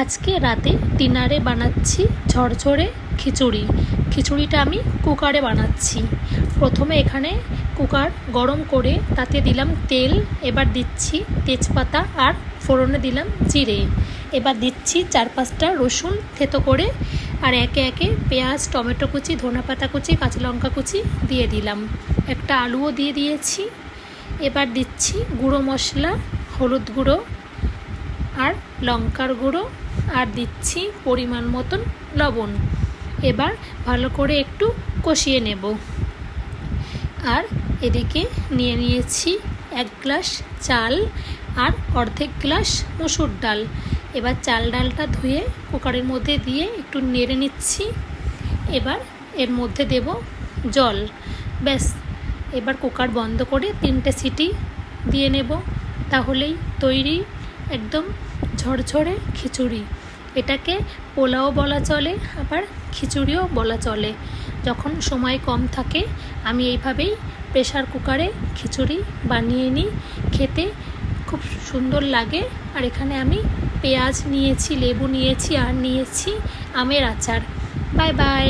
আজকে রাতে ডিনারে বানাচ্ছি ঝরঝরে খিচুড়ি। খিচুড়িটা আমি কুকারে বানাচ্ছি। প্রথমে এখানে কুকার গরম করে তাতে দিলাম তেল, এবার দিচ্ছি তেজপাতা আর ফোড়নে দিলাম জিরে। এবার দিচ্ছি 4-5টা রসুন থেতো করে, আর একে একে পেঁয়াজ, টমেটো কুচি, ধনেপাতা কুচি, কাঁচা লঙ্কা কুচি দিয়ে দিলাম। একটা আলুও দিয়ে দিয়েছি। এবার দিচ্ছি গুঁড়ো মশলা, হলুদ গুঁড়ো আর লঙ্কার গুঁড়ো, আর দিচ্ছি পরিমাণ মতন লবণ। এবার ভালো করে একটু কষিয়ে নেব। আর এদিকে নিয়ে নিয়েছি 1 গ্লাস চাল আর অর্ধেক গ্লাস মসুর ডাল। এবার চাল ডালটা ধুয়ে কুকারের মধ্যে দিয়ে একটু নেড়ে নিচ্ছি। এবার এর মধ্যে দেব জল। ব্যাস, এবার কুকার বন্ধ করে 3টে সিটি দিয়ে নেব। তাহলেই তৈরি একদম ঝরঝরে খিচুড়ি। এটাকে পোলাও বলা চলে, আবার খিচুড়িও বলা চলে। যখন সময় কম থাকে আমি এইভাবেই প্রেসার কুকারে খিচুড়ি বানিয়ে নিই। খেতে খুব সুন্দর লাগে। আর এখানে আমি পেঁয়াজ নিয়েছি, লেবু নিয়েছি, আর নিয়েছি আমের আচার। Bye bye.